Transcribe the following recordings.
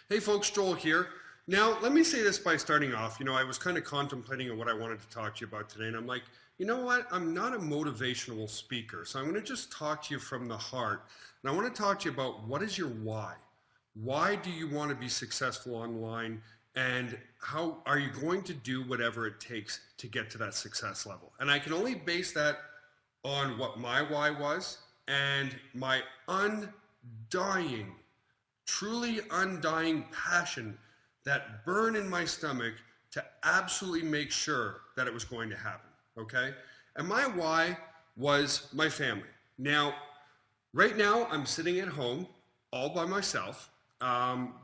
Hey folks, Joel here. Now, let me say this by starting off. I was kind of contemplating on what I wanted to talk to you about today, and I'm like, you know what? I'm not a motivational speaker, so I'm going to just talk to you from the heart. And I want to talk to you about what is your why? Why do you want to be successful online? And how are you going to do whatever it takes to get to that success level? And I can only base that on what my why was and my undying, truly undying passion that burned in my stomach to absolutely make sure that it was going to happen. Okay? And my why was my family. Now, right now, I'm sitting at home all by myself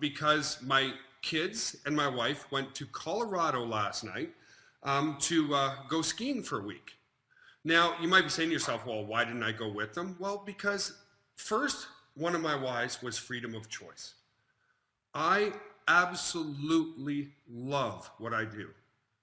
because my kids and my wife went to Colorado last night to go skiing for a week. Now, you might be saying to yourself, well, why didn't I go with them? Well, because first, one of my whys was freedom of choice. I absolutely love what I do.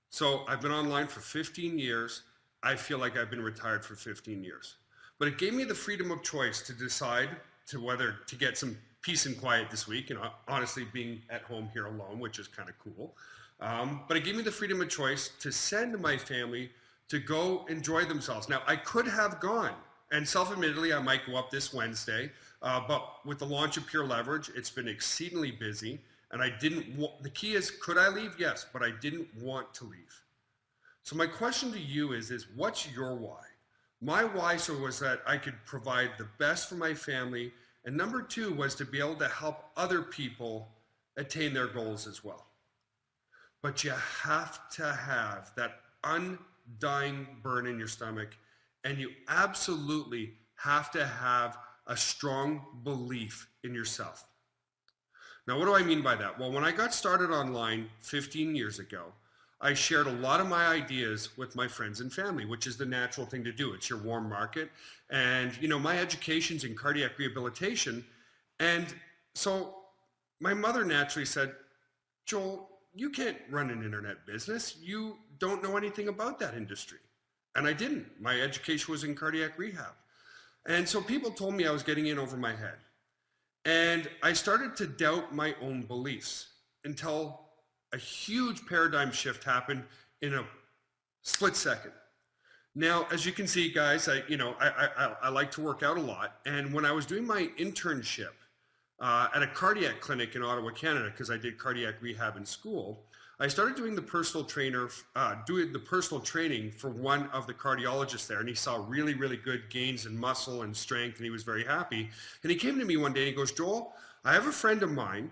So I've been online for 15 years. I feel like I've been retired for 15 years. But it gave me the freedom of choice to decide to whether to get some peace and quiet this week, and honestly being at home here alone, which is kind of cool. But it gave me the freedom of choice to send my family to go enjoy themselves. Now, I could have gone, and self-admittedly, I might go up this Wednesday, but with the launch of Pure Leverage, it's been exceedingly busy, and I didn't want, the key is, could I leave? Yes, but I didn't want to leave. So my question to you is what's your why? My why was that I could provide the best for my family, and number two was to be able to help other people attain their goals as well. But you have to have that undying burn in your stomach, and you absolutely have to have a strong belief in yourself. Now, what do I mean by that? Well, when I got started online 15 years ago, I shared a lot of my ideas with my friends and family, which is the natural thing to do. It's your warm market. And, my education's in cardiac rehabilitation. And so my mother naturally said, Joel, you can't run an internet business. You don't know anything about that industry. And I didn't. My education was in cardiac rehab. And so people told me I was getting in over my head. And I started to doubt my own beliefs until a huge paradigm shift happened in a split second. Now, as you can see, guys, I like to work out a lot. And when I was doing my internship at a cardiac clinic in Ottawa, Canada, because I did cardiac rehab in school, I started doing the personal training for one of the cardiologists there, and he saw really, really good gains in muscle and strength, and he was very happy. And he came to me one day and he goes, Joel, I have a friend of mine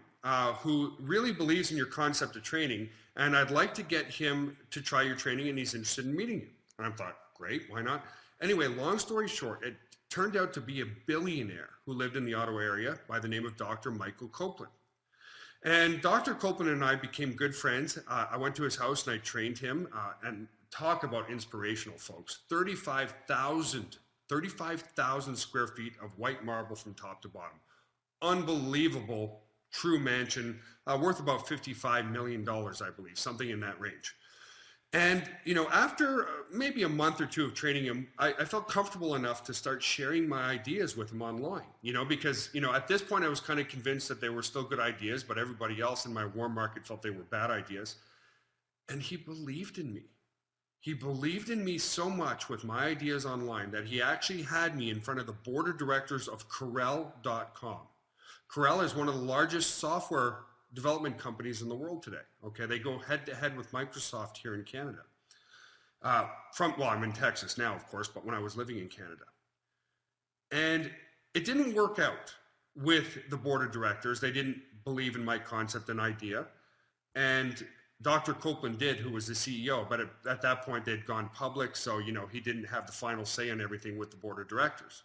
who really believes in your concept of training, and I'd like to get him to try your training, and he's interested in meeting you. And I thought, great, why not? Anyway, long story short, it turned out to be a billionaire who lived in the Ottawa area by the name of Dr. Michael Copeland. And Dr. Copeland and I became good friends. I went to his house and I trained him, and talk about inspirational, folks. 35,000 square feet of white marble from top to bottom. Unbelievable true mansion, worth about $55 million, I believe, something in that range. And, after maybe a month or two of training him, I felt comfortable enough to start sharing my ideas with him online, because, at this point I was kind of convinced that they were still good ideas, but everybody else in my warm market felt they were bad ideas. And he believed in me. He believed in me so much with my ideas online that he actually had me in front of the board of directors of Corel.com. Corel is one of the largest software development companies in the world today. Okay, they go head to head with Microsoft here in Canada. I'm in Texas now, of course, but when I was living in Canada. And it didn't work out with the board of directors. They didn't believe in my concept and idea. And Dr. Copeland did, who was the CEO, but at that point they'd gone public, so he didn't have the final say on everything with the board of directors.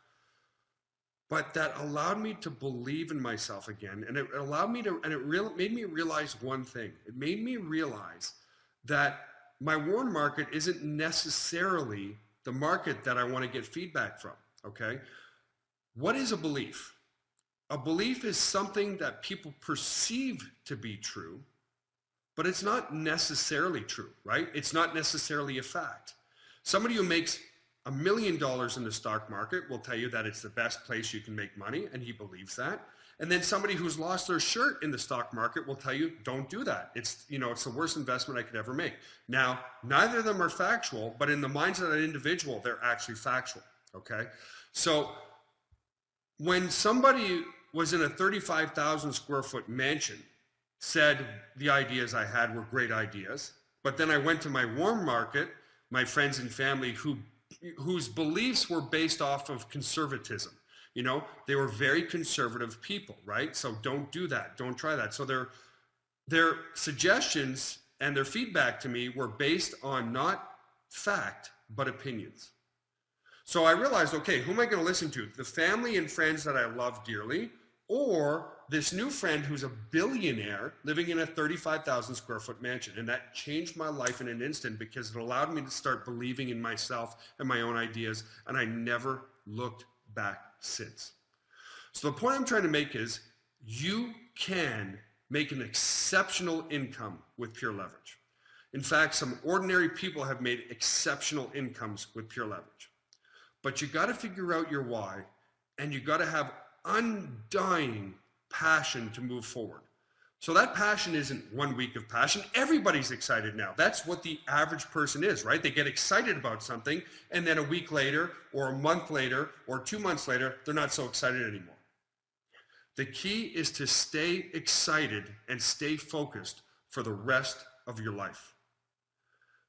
But that allowed me to believe in myself again, and it allowed me to, and it made me realize one thing. It made me realize that my warm market isn't necessarily the market that I want to get feedback from, okay? What is a belief? A belief is something that people perceive to be true, but it's not necessarily true, right? It's not necessarily a fact. Somebody who makes $1 million in the stock market will tell you that it's the best place you can make money, and he believes that. And then somebody who's lost their shirt in the stock market will tell you, don't do that. It's the worst investment I could ever make. Now, neither of them are factual, but in the minds of that individual, they're actually factual, okay? So when somebody was in a 35,000 square foot mansion, said the ideas I had were great ideas, but then I went to my warm market, my friends and family whose beliefs were based off of conservatism. They were very conservative people, right? So don't do that. Don't try that. So their suggestions and their feedback to me were based on not fact, but opinions. So I realized, okay, who am I going to listen to? The family and friends that I love dearly, or this new friend who's a billionaire living in a 35,000 square foot mansion. And that changed my life in an instant because it allowed me to start believing in myself and my own ideas. And I never looked back since. So the point I'm trying to make is you can make an exceptional income with pure leverage. In fact, some ordinary people have made exceptional incomes with pure leverage. But you got to figure out your why, and you got to have undying passion to move forward. So that passion isn't 1 week of passion. Everybody's excited now. That's what the average person is, right? They get excited about something, and then a week later, or a month later, or 2 months later, they're not so excited anymore. The key is to stay excited and stay focused for the rest of your life.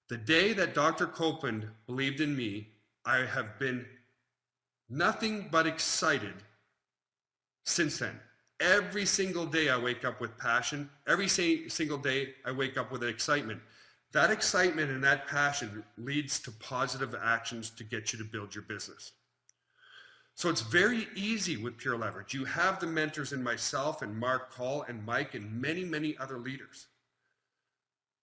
The day that Dr. Copeland believed in me, I have been nothing but excited since then. Every single day I wake up with passion. Every single day I wake up with an excitement. That excitement and that passion leads to positive actions to get you to build your business. So it's very easy with pure leverage. You have the mentors in myself and Mark Call and Mike and many, many other leaders.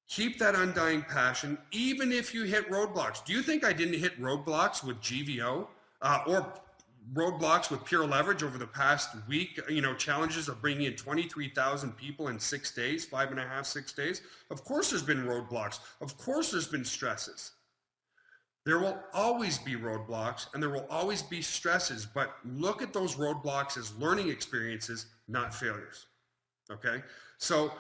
Keep that undying passion, even if you hit roadblocks. Do you think I didn't hit roadblocks with GVO or roadblocks with pure leverage over the past week? Challenges of bringing in 23,000 people in 6 days, 5.5, 6 days. Of course there's been roadblocks. Of course there's been stresses. There will always be roadblocks and there will always be stresses, but look at those roadblocks as learning experiences, not failures, okay? So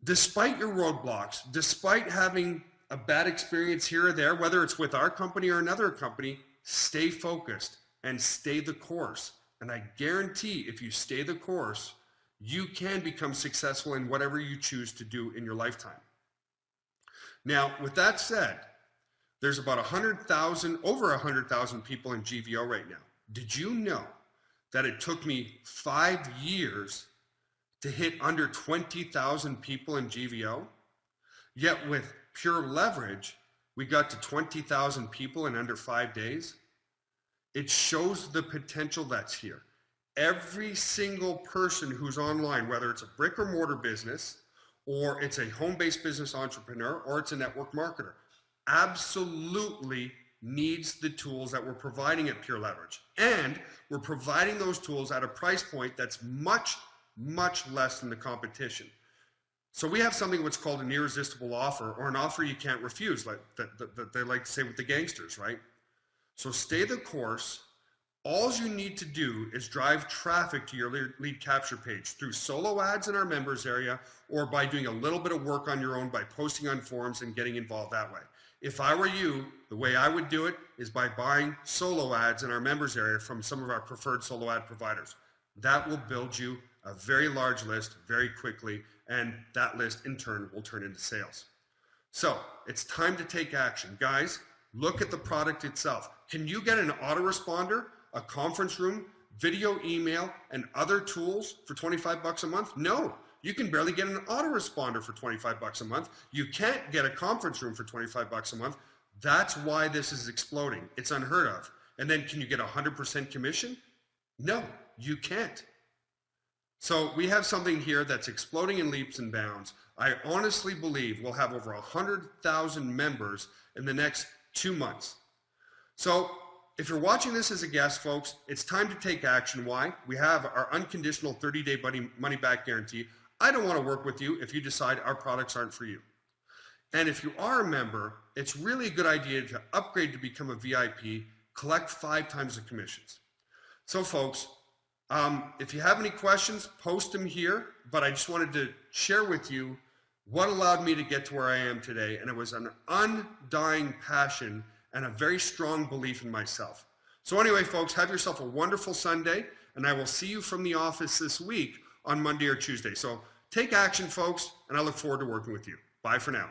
despite your roadblocks, despite having a bad experience here or there, whether it's with our company or another company, stay focused and stay the course. And I guarantee if you stay the course, you can become successful in whatever you choose to do in your lifetime. Now, with that said, there's about over 100,000 people in GVO right now. Did you know that it took me 5 years to hit under 20,000 people in GVO? Yet with pure leverage, we got to 20,000 people in under 5 days. It shows the potential that's here. Every single person who's online, whether it's a brick or mortar business, or it's a home-based business entrepreneur, or it's a network marketer, absolutely needs the tools that we're providing at Pure Leverage. And we're providing those tools at a price point that's much, much less than the competition. So we have something what's called an irresistible offer, or an offer you can't refuse, like that they like to say with the gangsters, right? So stay the course. All you need to do is drive traffic to your lead capture page through solo ads in our members area, or by doing a little bit of work on your own by posting on forums and getting involved that way. If I were you, the way I would do it is by buying solo ads in our members area from some of our preferred solo ad providers. That will build you a very large list very quickly, and that list in turn will turn into sales. So it's time to take action. Guys, look at the product itself. Can you get an autoresponder, a conference room, video email, and other tools for 25 bucks a month? No. You can barely get an autoresponder for 25 bucks a month. You can't get a conference room for 25 bucks a month. That's why this is exploding. It's unheard of. And then can you get 100% commission? No, you can't. So we have something here that's exploding in leaps and bounds. I honestly believe we'll have over 100,000 members in the next 2 months. So if you're watching this as a guest, folks, it's time to take action. Why? We have our unconditional 30-day money back guarantee. I don't want to work with you if you decide our products aren't for you. And if you are a member, it's really a good idea to upgrade to become a VIP, collect 5 times the commissions. So folks, If you have any questions, post them here, but I just wanted to share with you what allowed me to get to where I am today. And it was an undying passion and a very strong belief in myself. So anyway, folks, have yourself a wonderful Sunday, and I will see you from the office this week on Monday or Tuesday. So take action, folks, and I look forward to working with you. Bye for now.